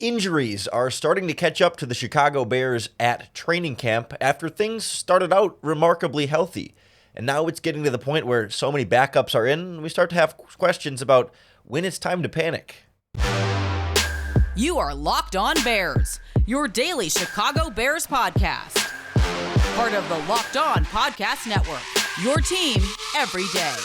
Injuries are starting to catch up to the Chicago Bears at training camp after things started out remarkably healthy. And now it's getting to the point where so many backups are in, we start to have questions about when it's time to panic. You are Locked On Bears, your daily Chicago Bears podcast. Part of the Locked On Podcast Network, your team every day.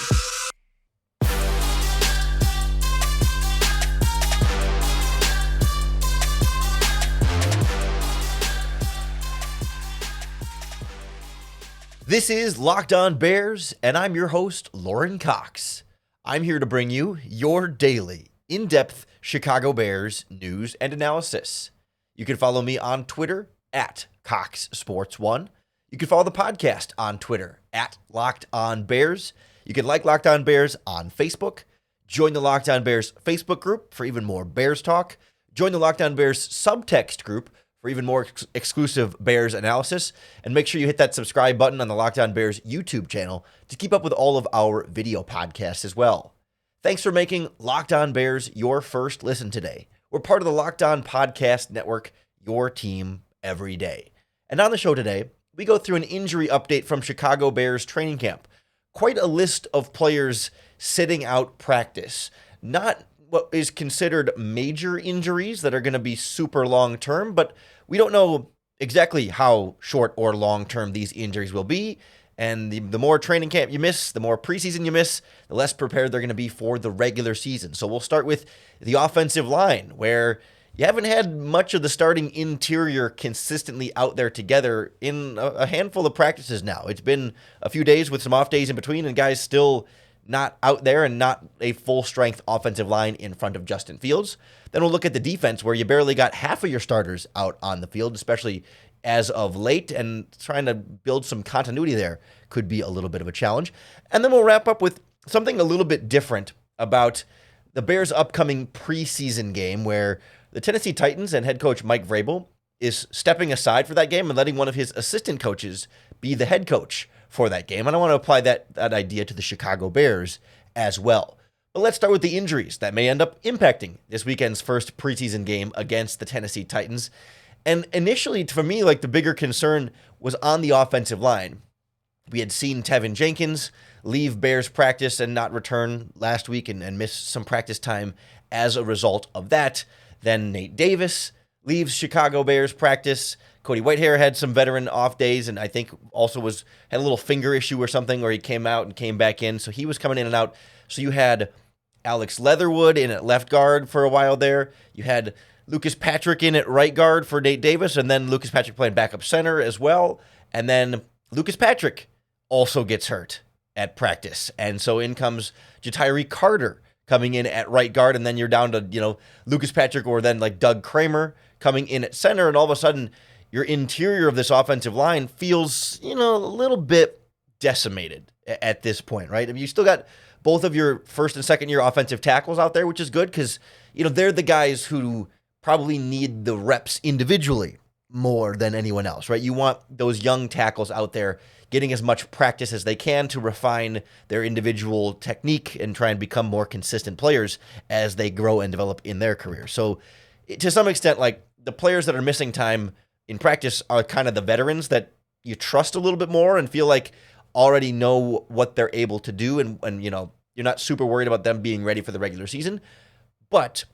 This is Locked On Bears, and I'm your host, Lauren Cox. I'm here to bring you your daily, in-depth Chicago Bears news and analysis. You can follow me on Twitter at CoxSports1. You can follow the podcast on Twitter at Locked On Bears. You can like Locked On Bears on Facebook. Join the Locked On Bears Facebook group for even more Bears talk. Join the Locked On Bears subtext group for even more exclusive Bears analysis. And make sure you hit that subscribe button on the Locked On Bears YouTube channel to keep up with all of our video podcasts as well. Thanks for making Locked On Bears your first listen today. We're part of the Locked On Podcast Network, your team every day. And on the show today, we go through an injury update from Chicago Bears training camp. Quite a list of players sitting out practice. Not what is considered major injuries that are going to be super long-term, but we don't know exactly how short or long-term these injuries will be. And the more training camp you miss, the more preseason you miss, the less prepared they're going to be for the regular season. So we'll start with the offensive line, where you haven't had much of the starting interior consistently out there together in a handful of practices now. It's been a few days with some off days in between, and guys still not out there and not a full-strength offensive line in front of Justin Fields. Then we'll look at the defense, where you barely got half of your starters out on the field, especially as of late, and trying to build some continuity there could be a little bit of a challenge. And then we'll wrap up with something a little bit different about the Bears' upcoming preseason game, where the Tennessee Titans and head coach Mike Vrabel is stepping aside for that game and letting one of his assistant coaches be the head coach for that game. And I want to apply that idea to the Chicago Bears as well. But let's start with the injuries that may end up impacting this weekend's first preseason game against the Tennessee Titans. And initially, for me, the bigger concern was on the offensive line. We had seen Tevin Jenkins leave Bears practice and not return last week and miss some practice time as a result of that. Then Nate Davis leaves Chicago Bears practice. Cody Whitehair had some veteran off days, and I think also had a little finger issue or something where he came out and came back in. So he was coming in and out. So you had Alex Leatherwood in at left guard for a while there. You had Lucas Patrick in at right guard for Nate Davis, and then Lucas Patrick playing backup center as well. And then Lucas Patrick also gets hurt at practice. And so in comes Jatiri Carter coming in at right guard, and then you're down to, Lucas Patrick or then Doug Kramer coming in at center, and all of a sudden your interior of this offensive line feels, a little bit decimated at this point, right? I mean, you still got both of your first and second year offensive tackles out there, which is good because, they're the guys who probably need the reps individually more than anyone else, right? You want those young tackles out there getting as much practice as they can to refine their individual technique and try and become more consistent players as they grow and develop in their career. So to some extent, the players that are missing time in practice are kind of the veterans that you trust a little bit more and feel like already know what they're able to do. And you're not super worried about them being ready for the regular season. But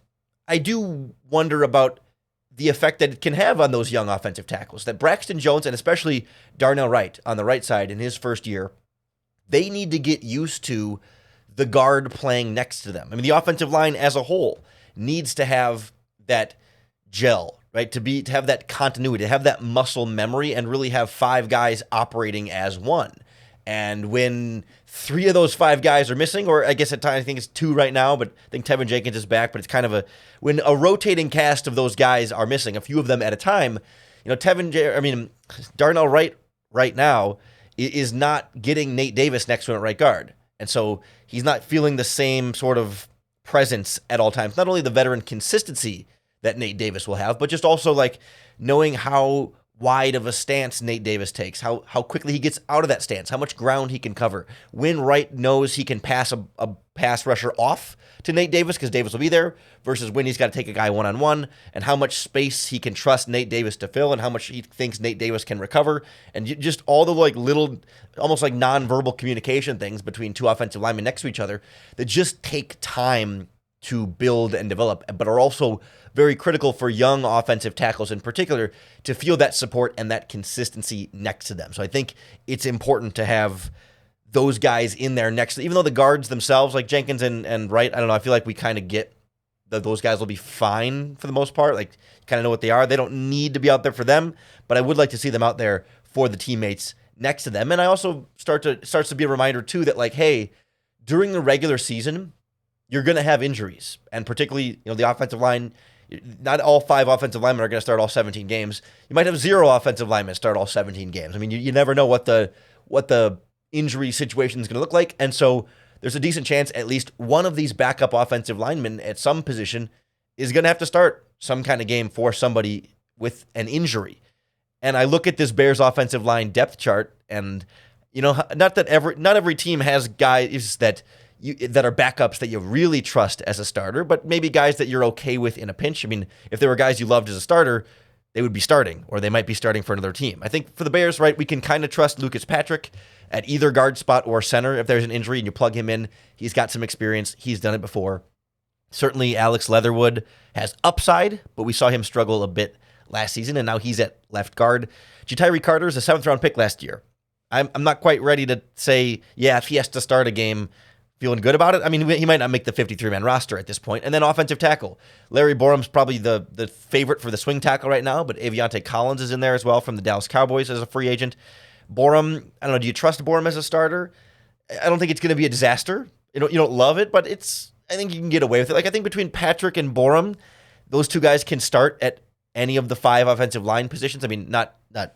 I do wonder about the effect that it can have on those young offensive tackles, that Braxton Jones and especially Darnell Wright on the right side in his first year, they need to get used to the guard playing next to them. I mean, the offensive line as a whole needs to have that gel, right? To have that continuity, to have that muscle memory and really have five guys operating as one. And when three of those five guys are missing, or I guess at times I think it's two right now, but I think Tevin Jenkins is back, but it's kind of when a rotating cast of those guys are missing, a few of them at a time, Darnell Wright right now is not getting Nate Davis next to him at right guard. And so he's not feeling the same sort of presence at all times. Not only the veteran consistency that Nate Davis will have, but just also knowing how wide of a stance Nate Davis takes, how quickly he gets out of that stance, how much ground he can cover, when Wright knows he can pass a pass rusher off to Nate Davis because Davis will be there, versus when he's got to take a guy one-on-one, and how much space he can trust Nate Davis to fill and how much he thinks Nate Davis can recover, and just all the like little, almost like nonverbal communication things between two offensive linemen next to each other that just take time to build and develop, but are also very critical for young offensive tackles in particular to feel that support and that consistency next to them. So I think it's important to have those guys in there next, even though the guards themselves, like Jenkins and Wright, I don't know, I feel like we kind of get that those guys will be fine for the most part. Like, kind of know what they are. They don't need to be out there for them, but I would like to see them out there for the teammates next to them. And I also starts to be a reminder too that, like, hey, during the regular season, you're going to have injuries, and particularly, the offensive line. Not all 5 offensive linemen are going to start all 17 games. You might have 0 offensive linemen start all 17 games. I mean, you never know what the injury situation is going to look like, and so there's a decent chance at least one of these backup offensive linemen at some position is going to have to start some kind of game for somebody with an injury. And I look at this Bears offensive line depth chart, and not every team has guys that are backups that you really trust as a starter, but maybe guys that you're okay with in a pinch. I mean, if there were guys you loved as a starter, they would be starting, or they might be starting for another team. I think for the Bears, right, we can kind of trust Lucas Patrick at either guard spot or center. If there's an injury and you plug him in, he's got some experience. He's done it before. Certainly Alex Leatherwood has upside, but we saw him struggle a bit last season, and now he's at left guard. Jatiri Carter is a 7th-round pick last year. I'm not quite ready to say, yeah, if he has to start a game, feeling good about it. I mean, he might not make the 53-man roster at this point. And then offensive tackle. Larry Borum's probably the favorite for the swing tackle right now, but Aviante Collins is in there as well from the Dallas Cowboys as a free agent. Borum, I don't know, do you trust Borum as a starter? I don't think it's going to be a disaster. You don't love it, but I think you can get away with it. Like, I think between Patrick and Borum, those two guys can start at any of the 5 offensive line positions. I mean, not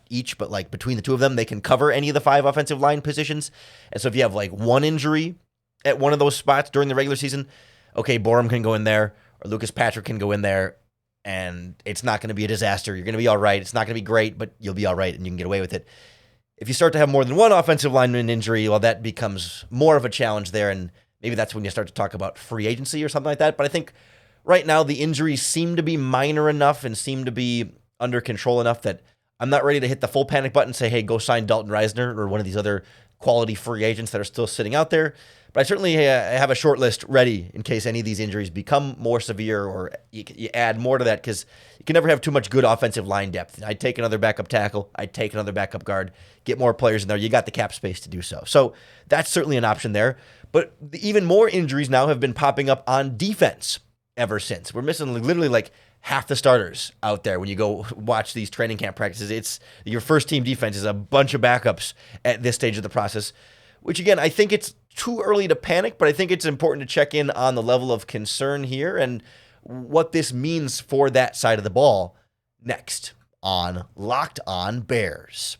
each, but like between the two of them, they can cover any of the 5 offensive line positions. And so if you have like one injury at one of those spots during the regular season, okay, Borum can go in there, or Lucas Patrick can go in there, and it's not going to be a disaster. You're going to be all right. It's not going to be great, but you'll be all right, and you can get away with it. If you start to have more than one offensive lineman injury, well, that becomes more of a challenge there, and maybe that's when you start to talk about free agency or something like that. But I think right now the injuries seem to be minor enough and seem to be under control enough that I'm not ready to hit the full panic button and say, hey, go sign Dalton Reisner or one of these other quality free agents that are still sitting out there. But I certainly have a short list ready in case any of these injuries become more severe, or you add more to that, because you can never have too much good offensive line depth. I'd take another backup tackle. I'd take another backup guard. Get more players in there. You got the cap space to do so. So that's certainly an option there. But even more injuries now have been popping up on defense ever since. We're missing literally like half the starters out there when you go watch these training camp practices. It's your first team defense is a bunch of backups at this stage of the process, which again, I think it's too early to panic, but I think it's important to check in on the level of concern here and what this means for that side of the ball next on Locked On Bears.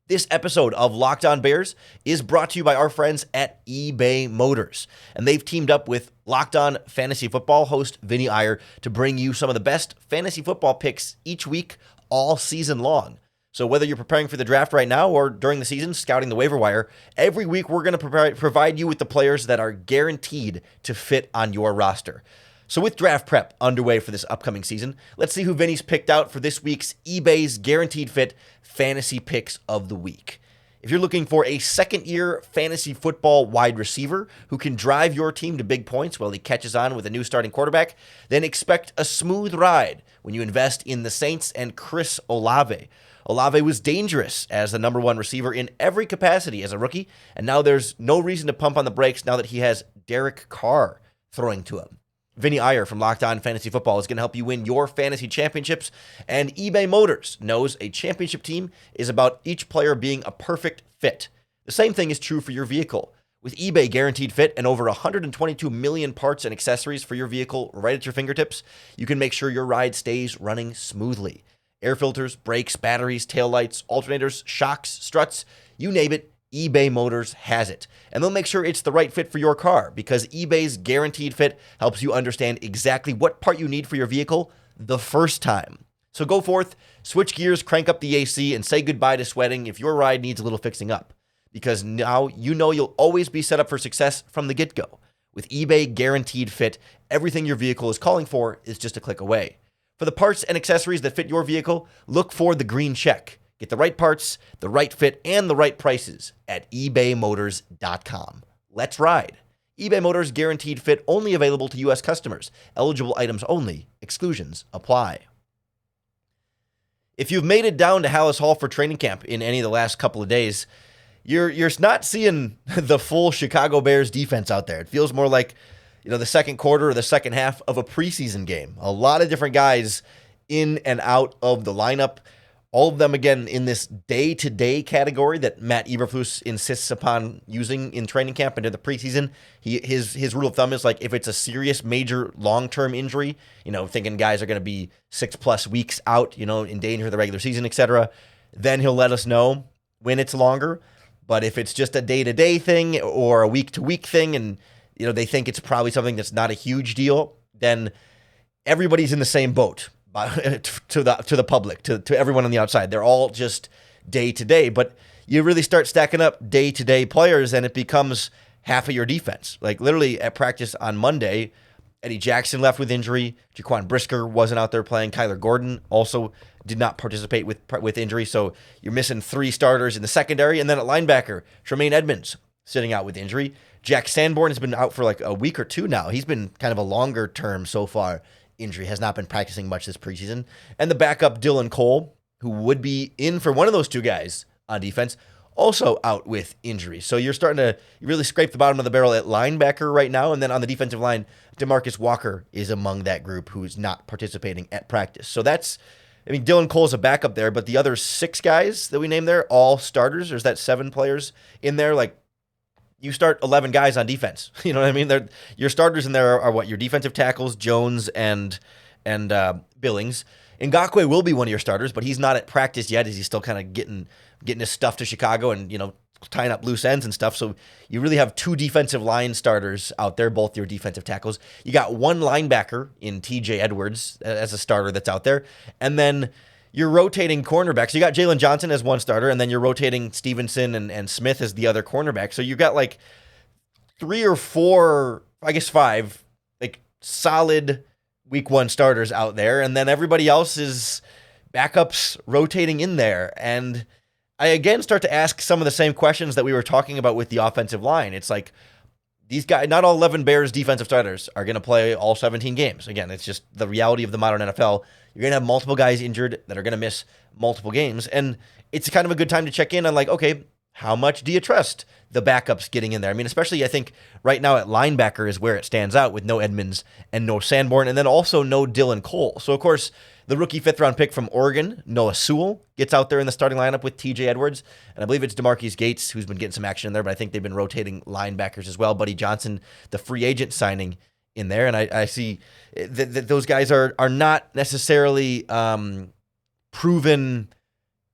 This episode of Locked On Bears is brought to you by our friends at eBay Motors, and they've teamed up with Locked On Fantasy Football host Vinny Iyer to bring you some of the best fantasy football picks each week all season long. So whether you're preparing for the draft right now or during the season, scouting the waiver wire, every week we're going to provide you with the players that are guaranteed to fit on your roster. So with draft prep underway for this upcoming season, let's see who Vinny's picked out for this week's eBay's Guaranteed Fit Fantasy Picks of the Week. If you're looking for a second-year fantasy football wide receiver who can drive your team to big points while he catches on with a new starting quarterback, then expect a smooth ride when you invest in the Saints and Chris Olave. Olave was dangerous as the number 1 receiver in every capacity as a rookie, and now there's no reason to pump on the brakes now that he has Derek Carr throwing to him. Vinny Iyer from Locked On Fantasy Football is going to help you win your fantasy championships, and eBay Motors knows a championship team is about each player being a perfect fit. The same thing is true for your vehicle. With eBay Guaranteed Fit and over 122 million parts and accessories for your vehicle right at your fingertips, you can make sure your ride stays running smoothly. Air filters, brakes, batteries, taillights, alternators, shocks, struts, you name it, eBay Motors has it. And they'll make sure it's the right fit for your car, because eBay's Guaranteed Fit helps you understand exactly what part you need for your vehicle the first time. So go forth, switch gears, crank up the AC, and say goodbye to sweating if your ride needs a little fixing up. Because now you know you'll always be set up for success from the get-go. With eBay Guaranteed Fit, everything your vehicle is calling for is just a click away. For the parts and accessories that fit your vehicle, look for the green check. Get the right parts, the right fit, and the right prices at ebaymotors.com. Let's ride. eBay Motors Guaranteed Fit, only available to U.S. customers. Eligible items only. Exclusions apply. If you've made it down to Hallis Hall for training camp in any of the last couple of days, you're not seeing the full Chicago Bears defense out there. It feels more like, the second quarter or the second half of a preseason game. A lot of different guys in and out of the lineup. All of them, again, in this day-to-day category that Matt Eberflus insists upon using in training camp into the preseason. His rule of thumb is like if it's a serious, major, long-term injury, thinking guys are going to be 6+ weeks out, in danger of the regular season, etc., then he'll let us know when it's longer. But if it's just a day-to-day thing or a week-to-week thing and they think it's probably something that's not a huge deal, then everybody's in the same boat to the public, to everyone on the outside. They're all just day-to-day. But you really start stacking up day-to-day players, and it becomes half of your defense. Like literally at practice on Monday, Eddie Jackson left with injury. Jaquan Brisker wasn't out there playing. Kyler Gordon also did not participate with injury. So you're missing 3 starters in the secondary. And then at linebacker, Tremaine Edmonds sitting out with injury. Jack Sanborn has been out for like a week or 2 now. He's been kind of a longer term so far injury, has not been practicing much this preseason. And the backup, Dylan Cole, who would be in for one of those 2 guys on defense, also out with injury. So you're starting to really scrape the bottom of the barrel at linebacker right now. And then on the defensive line, DeMarcus Walker is among that group who's not participating at practice. So Dylan Cole's a backup there, but the other 6 guys that we named there, all starters. There's that 7 players in there. Like, you start 11 guys on defense. You know what I mean? Your starters in there are what? Your defensive tackles, Jones and Billings. Ngakoue will be one of your starters, but he's not at practice yet as he's still kind of getting his stuff to Chicago and, tying up loose ends and stuff. So you really have 2 defensive line starters out there, both your defensive tackles. You got 1 linebacker in TJ Edwards as a starter that's out there. And then you're rotating cornerbacks. You got Jalen Johnson as 1 starter, and then you're rotating Stevenson and Smith as the other cornerback. So you've got like 3 or 4, I guess 5, like solid week 1 starters out there. And then everybody else is backups rotating in there. And I again start to ask some of the same questions that we were talking about with the offensive line. It's like these guys, not all 11 Bears defensive starters are going to play all 17 games. Again, it's just the reality of the modern NFL. You're going to have multiple guys injured that are going to miss multiple games. And it's kind of a good time to check in on like, okay, how much do you trust the backups getting in there? I mean, especially I think right now at linebacker is where it stands out with no Edmonds and no Sanborn, and then also no Dylan Cole. So, of course, the rookie 5th-round pick from Oregon, Noah Sewell, gets out there in the starting lineup with TJ Edwards. And I believe it's DeMarquise Gates who's been getting some action in there, but I think they've been rotating linebackers as well. Buddy Johnson, the free agent signing in there. And I see that those guys are not necessarily proven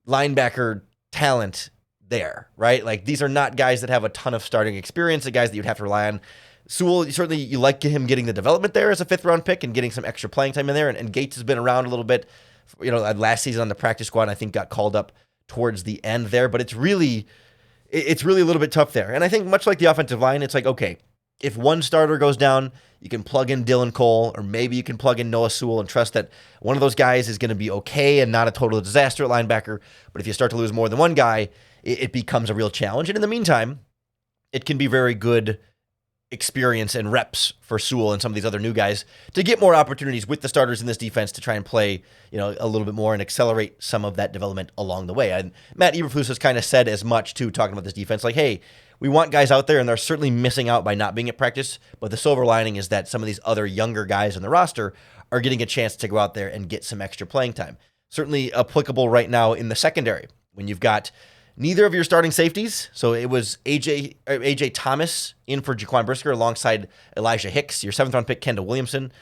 linebacker talent there, right? Like these are not guys that have a ton of starting experience, the guys that you'd have to rely on. Sewell, certainly you like him getting the development there as a 5th-round pick and getting some extra playing time in there. And Gates has been around a little bit, last season on the practice squad, I think got called up towards the end there. But it's really a little bit tough there. And I think much like the offensive line, it's like, okay, if 1 starter goes down, you can plug in Dylan Cole, or maybe you can plug in Noah Sewell and trust that one of those guys is going to be okay and not a total disaster at linebacker. But if you start to lose more than 1 guy, it becomes a real challenge. And in the meantime, it can be very good experience and reps for Sewell and some of these other new guys to get more opportunities with the starters in this defense to try and play, a little bit more and accelerate some of that development along the way. And Matt Eberflus has kind of said as much too, talking about this defense, like, hey, we want guys out there and they're certainly missing out by not being at practice. But the silver lining is that some of these other younger guys on the roster are getting a chance to go out there and get some extra playing time. Certainly applicable right now in the secondary when you've got neither of your starting safeties. So it was AJ Thomas in for Jaquan Brisker alongside Elijah Hicks, your 7th-round pick Kendall Williamson,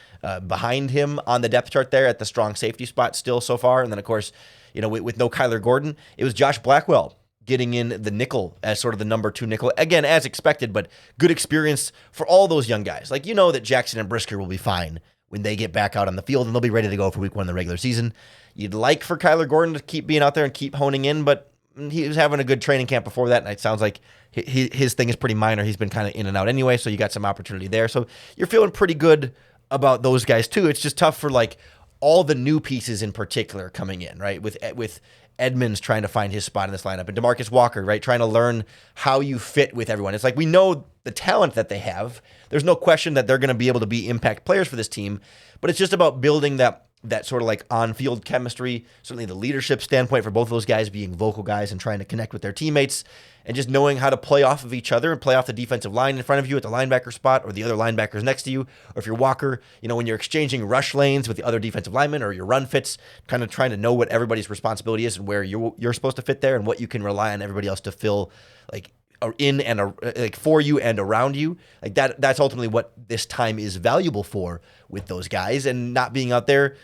behind him on the depth chart there at the strong safety spot still so far. And then, of course, with no Kyler Gordon, it was Josh Blackwell getting in the nickel as sort of the number 2 nickel. Again, as expected, but good experience for all those young guys. Like, that Jackson and Brisker will be fine when they get back out on the field, and they'll be ready to go for week 1 of the regular season. You'd like for Kyler Gordon to keep being out there and keep honing in, but he was having a good training camp before that, and it sounds like his thing is pretty minor. He's been kind of in and out anyway, so you got some opportunity there. So you're feeling pretty good about those guys too. It's just tough for like all the new pieces in particular coming in, right? With Edmonds trying to find his spot in this lineup, and DeMarcus Walker, right, trying to learn how you fit with everyone. It's like we know the talent that they have. There's no question that they're going to be able to be impact players for this team, but it's just about building that sort of like on-field chemistry, certainly the leadership standpoint for both of those guys being vocal guys and trying to connect with their teammates, and just knowing how to play off of each other and play off the defensive line in front of you at the linebacker spot or the other linebackers next to you. Or if you're Walker, when you're exchanging rush lanes with the other defensive linemen or your run fits, kind of trying to know what everybody's responsibility is and where you're supposed to fit there and what you can rely on everybody else to fill like in and like for you and around you. Like that's ultimately what this time is valuable for with those guys, and not being out there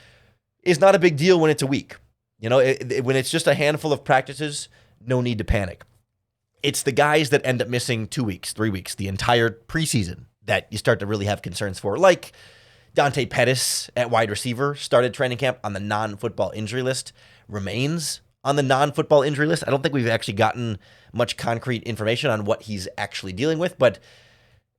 is not a big deal when it's a week. When it's just a handful of practices, no need to panic. It's the guys that end up missing 2 weeks, 3 weeks, the entire preseason that you start to really have concerns for. Like Dante Pettis at wide receiver started training camp on the non-football injury list, remains on the non-football injury list. I don't think we've actually gotten much concrete information on what he's actually dealing with, but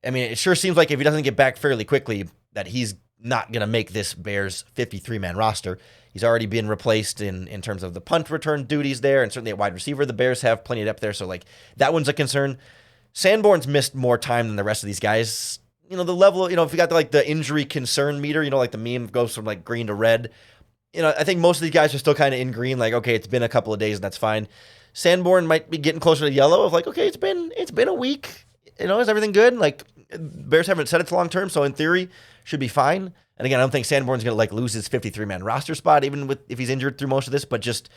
I mean, it sure seems like if he doesn't get back fairly quickly, that he's not going to make this Bears 53-man roster. He's already been replaced in terms of the punt return duties there, and certainly at wide receiver, the Bears have plenty of depth there, so like that one's a concern. Sanborn's missed more time than the rest of these guys. The level, if you got like the injury concern meter, like the meme goes from like green to red. I think most of these guys are still kind of in green, like, okay, it's been a couple of days and that's fine. Sanborn might be getting closer to yellow of like, okay, it's been a week. Is everything good? Like, Bears haven't said it's long term, so in theory, should be fine. And again, I don't think Sanborn's going to like lose his 53-man roster spot, even if he's injured through most of this. But just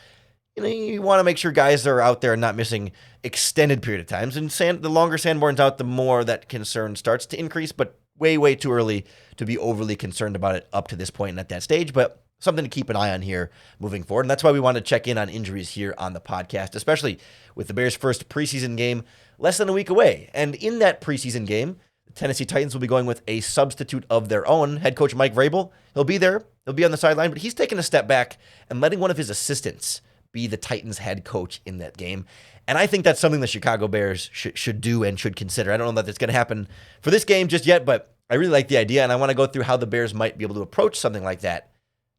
you want to make sure guys are out there and not missing extended period of times. And the longer Sanborn's out, the more that concern starts to increase. But way, way too early to be overly concerned about it up to this point and at that stage. But something to keep an eye on here moving forward. And that's why we want to check in on injuries here on the podcast, especially with the Bears' first preseason game less than a week away. And in that preseason game, the Tennessee Titans will be going with a substitute of their own. Head coach Mike Vrabel, he'll be there. He'll be on the sideline, but he's taking a step back and letting one of his assistants be the Titans head coach in that game. And I think that's something the Chicago Bears should do and should consider. I don't know that it's going to happen for this game just yet, but I really like the idea, and I want to go through how the Bears might be able to approach something like that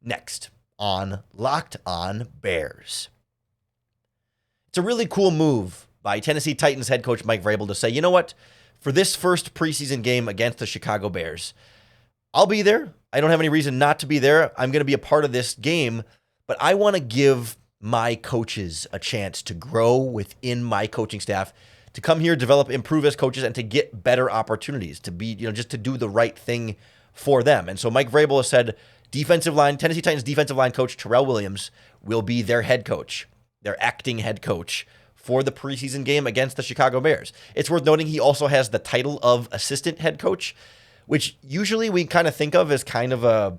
next on Locked On Bears. It's a really cool move by Tennessee Titans head coach Mike Vrabel to say, you know what, for this first preseason game against the Chicago Bears, I'll be there. I don't have any reason not to be there. I'm going to be a part of this game, but I want to give my coaches a chance to grow within my coaching staff, to come here, develop, improve as coaches, and to get better opportunities, to be, just to do the right thing for them. And so Mike Vrabel has said Tennessee Titans defensive line coach Terrell Williams will be their head coach, their acting head coach for the preseason game against the Chicago Bears. It's worth noting he also has the title of assistant head coach, which usually we kind of think of as kind of a,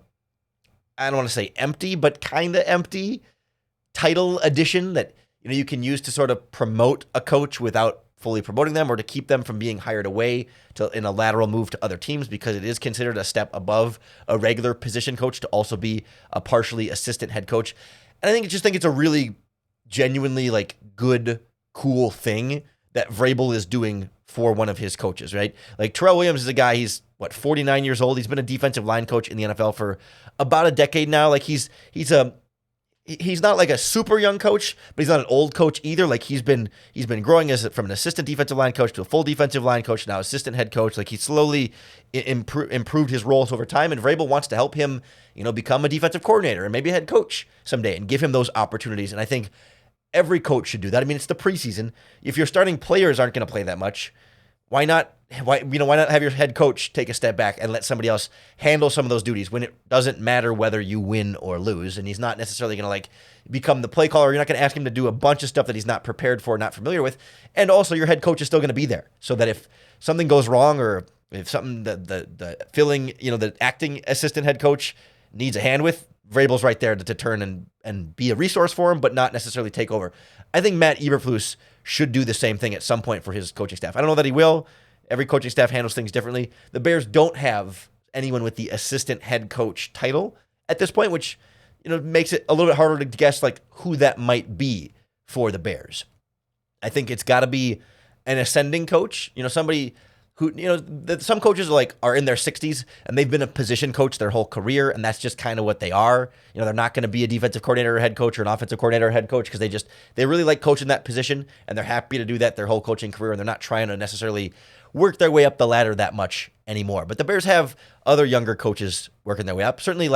I don't want to say empty, but kind of empty title addition that you can use to sort of promote a coach without fully promoting them, or to keep them from being hired away in a lateral move to other teams, because it is considered a step above a regular position coach to also be a partially assistant head coach. And I think it's a really genuinely like good, cool thing that Vrabel is doing for one of his coaches, right? Like Terrell Williams is a guy, he's 49 years old. He's been a defensive line coach in the NFL for about a decade now. Like he's not like a super young coach, but he's not an old coach either. Like he's been growing from an assistant defensive line coach to a full defensive line coach, now assistant head coach. Like he slowly improved his roles over time, and Vrabel wants to help him, become a defensive coordinator and maybe a head coach someday and give him those opportunities. And I think every coach should do that. I mean, it's the preseason. If your starting players aren't going to play that much, why not have your head coach take a step back and let somebody else handle some of those duties when it doesn't matter whether you win or lose? And he's not necessarily going to become the play caller. You're not going to ask him to do a bunch of stuff that he's not prepared for, not familiar with. And also your head coach is still going to be there, so that if something goes wrong, or if something the filling, the acting assistant head coach needs a hand with, Vrabel's right there to turn and be a resource for him, but not necessarily take over. I think Matt Eberflus should do the same thing at some point for his coaching staff. I don't know that he will. Every coaching staff handles things differently. The Bears don't have anyone with the assistant head coach title at this point, which makes it a little bit harder to guess like who that might be for the Bears. I think it's got to be an ascending coach, somebody who, some coaches are in their 60s and they've been a position coach their whole career, and that's just kind of what they are. They're not going to be a defensive coordinator or head coach or an offensive coordinator or head coach because they really like coaching that position, and they're happy to do that their whole coaching career, and they're not trying to necessarily work their way up the ladder that much anymore. But the Bears have other younger coaches working their way up. Certainly,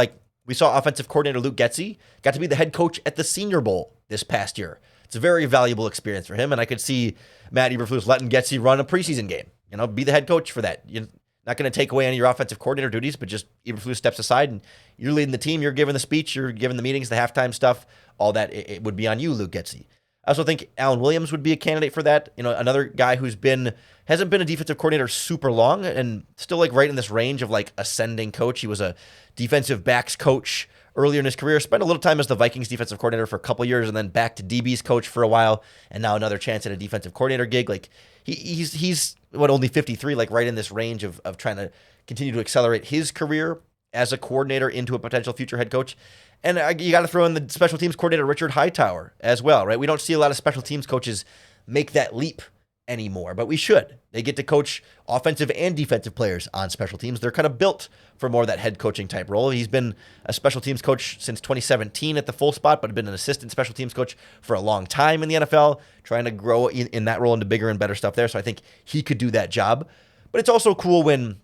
we saw offensive coordinator Luke Getsy got to be the head coach at the Senior Bowl this past year. It's a very valuable experience for him, and I could see Matt Eberflus letting Getsy run a preseason game. Be the head coach for that. You're not going to take away any of your offensive coordinator duties, but just Eberflus steps aside and you're leading the team. You're giving the speech. You're giving the meetings, the halftime stuff, all that. It would be on you, Luke Getsy. I also think Alan Williams would be a candidate for that. Another guy hasn't been a defensive coordinator super long and still right in this range of ascending coach. He was a defensive backs coach earlier in his career, spent a little time as the Vikings defensive coordinator for a couple years and then back to DB's coach for a while, and now another chance at a defensive coordinator gig. He's only 53, right in this range of trying to continue to accelerate his career as a coordinator into a potential future head coach. And you got to throw in the special teams coordinator Richard Hightower as well, right? We don't see a lot of special teams coaches make that leap anymore, but we should. They get to coach offensive and defensive players on special teams. They're kind of built for more of that head coaching type role. He's been a special teams coach since 2017 at the full spot, but been an assistant special teams coach for a long time in the NFL, trying to grow in that role into bigger and better stuff there. So I think he could do that job. But it's also cool when,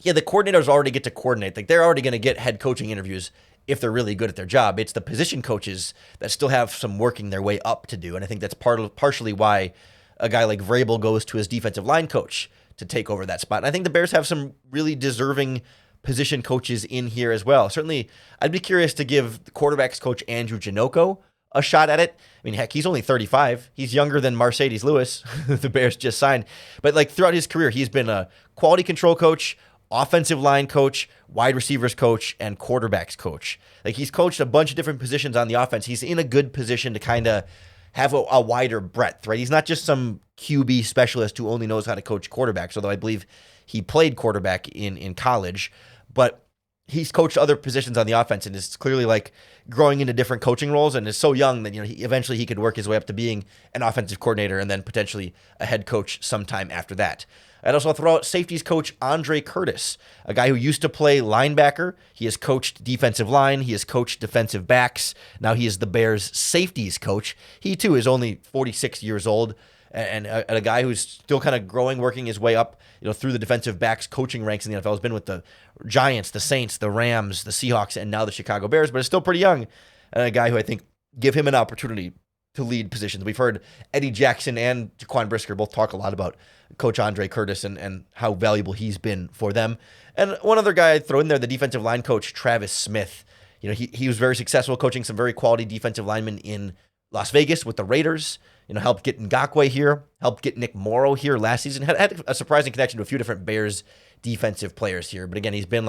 the coordinators already get to coordinate. They're already going to get head coaching interviews if they're really good at their job. It's the position coaches that still have some working their way up to do. And I think that's partially why a guy like Vrabel goes to his defensive line coach to take over that spot. And I think the Bears have some really deserving position coaches in here as well. Certainly, I'd be curious to give the quarterbacks coach Andrew Janocko a shot at it. I mean, heck, he's only 35. He's younger than Mercedes Lewis, the Bears just signed. But throughout his career, he's been a quality control coach, offensive line coach, wide receivers coach, and quarterbacks coach. He's coached a bunch of different positions on the offense. He's in a good position to kind of have a wider breadth, right? He's not just some QB specialist who only knows how to coach quarterbacks, although I believe he played quarterback in college, but he's coached other positions on the offense and is clearly growing into different coaching roles and is so young that eventually he could work his way up to being an offensive coordinator and then potentially a head coach sometime after that. I'd also throw out safeties coach Andre Curtis, a guy who used to play linebacker. He has coached defensive line. He has coached defensive backs. Now he is the Bears safeties coach. He too is only 46 years old and a guy who's still kind of growing, working his way up, through the defensive backs coaching ranks in the NFL. Has been with the Giants, the Saints, the Rams, the Seahawks, and now the Chicago Bears, but is still pretty young. And a guy who I think give him an opportunity to lead positions. We've heard Eddie Jackson and Jaquan Brisker both talk a lot about Coach Andre Curtis and how valuable he's been for them. And one other guy I'd throw in there, the defensive line coach, Travis Smith. He was very successful coaching some very quality defensive linemen in Las Vegas with the Raiders. Helped get Ngakoue here, helped get Nick Morrow here last season. Had a surprising connection to a few different Bears defensive players here. But again, he's been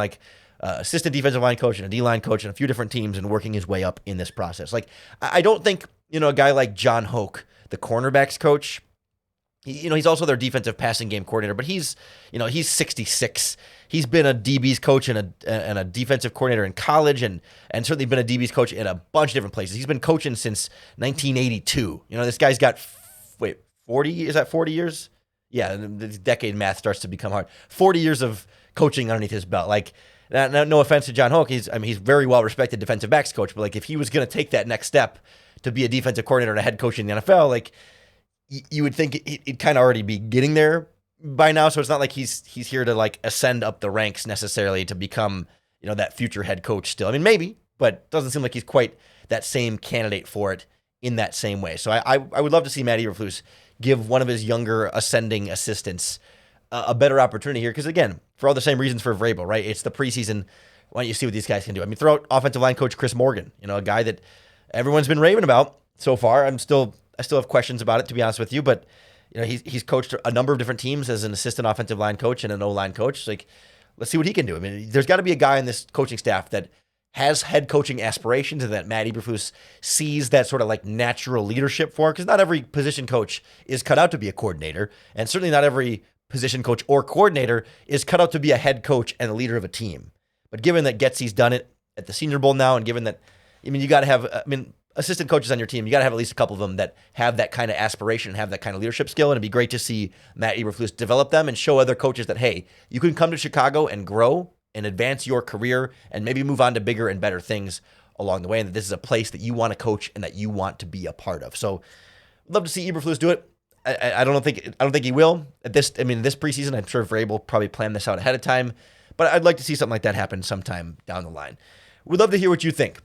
assistant defensive line coach and a D-line coach and a few different teams and working his way up in this process. I don't think, a guy like John Hoke, the cornerbacks coach, he's also their defensive passing game coordinator, but he's 66. He's been a DB's coach and a defensive coordinator in college and certainly been a DB's coach in a bunch of different places. He's been coaching since 1982. This guy's got, 40? Is that 40 years? Yeah, the decade math starts to become hard. 40 years of coaching underneath his belt. No offense to John Hoke, he's very well respected defensive backs coach, but if he was going to take that next step to be a defensive coordinator and a head coach in the NFL, you would think it'd kind of already be getting there by now. So it's not like he's here to ascend up the ranks necessarily to become, that future head coach still. I mean, maybe, but doesn't seem like he's quite that same candidate for it in that same way. So I would love to see Matt Eberflus give one of his younger ascending assistants a better opportunity here. Because again, for all the same reasons for Vrabel, right? It's the preseason. Why don't you see what these guys can do? I mean, throw out offensive line coach Chris Morgan, a guy that everyone's been raving about so far. I still have questions about it, to be honest with you, but he's coached a number of different teams as an assistant offensive line coach and an O-line coach. Let's see what he can do. I mean, there's got to be a guy in this coaching staff that has head coaching aspirations and that Matt Eberflus sees that sort of natural leadership for, because not every position coach is cut out to be a coordinator, and certainly not every position coach or coordinator is cut out to be a head coach and a leader of a team. But given that Getsy's done it at the Senior Bowl now, and given that, you got to have, assistant coaches on your team, you got to have at least a couple of them that have that kind of aspiration and have that kind of leadership skill. And it'd be great to see Matt Eberflus develop them and show other coaches that, hey, you can come to Chicago and grow and advance your career and maybe move on to bigger and better things along the way. And that this is a place that you want to coach and that you want to be a part of. So I'd love to see Eberflus do it. I don't think he will at this preseason. I'm sure Vrabel will probably plan this out ahead of time, but I'd like to see something like that happen sometime down the line. We'd love to hear what you think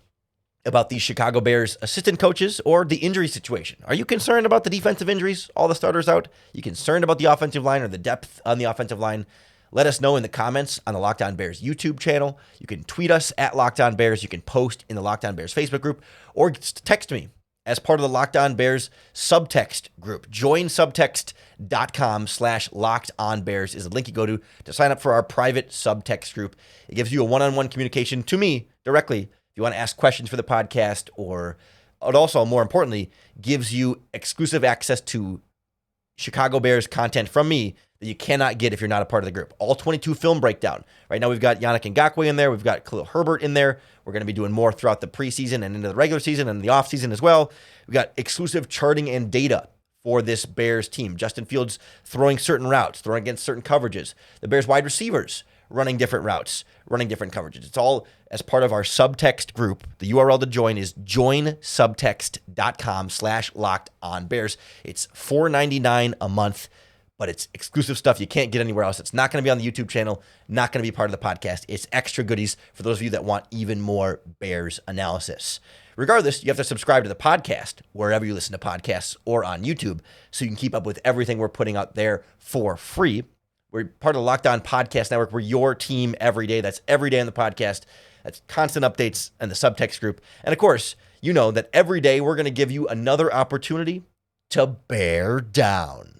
about these Chicago Bears assistant coaches or the injury situation. Are you concerned about the defensive injuries, all the starters out? You concerned about the offensive line or the depth on the offensive line? Let us know in the comments on the Locked On Bears YouTube channel. You can tweet us at Locked On Bears. You can post in the Locked On Bears Facebook group or text me as part of the Locked On Bears subtext group. Join subtext.com/LockedOnBears is the link you go to sign up for our private subtext group. It gives you a one-on-one communication to me directly if you want to ask questions for the podcast, or it also, more importantly, gives you exclusive access to Chicago Bears content from me that you cannot get if you're not a part of the group. All 22 film breakdown. Right now we've got Yannick Ngakoue in there. We've got Khalil Herbert in there. We're going to be doing more throughout the preseason and into the regular season and the offseason as well. We've got exclusive charting and data for this Bears team. Justin Fields throwing certain routes, throwing against certain coverages. The Bears wide receivers running different routes, running different coverages. It's all as part of our subtext group. The URL to join is joinsubtext.com/LockedOnBears. It's $4.99 a month, but it's exclusive stuff you can't get anywhere else. It's not going to be on the YouTube channel, not going to be part of the podcast. It's extra goodies for those of you that want even more Bears analysis. Regardless, you have to subscribe to the podcast wherever you listen to podcasts or on YouTube so you can keep up with everything we're putting out there for free. We're part of the Locked On Podcast Network. We're your team every day. That's every day on the podcast. That's constant updates in the subtext group. And of course, you know that every day we're going to give you another opportunity to bear down.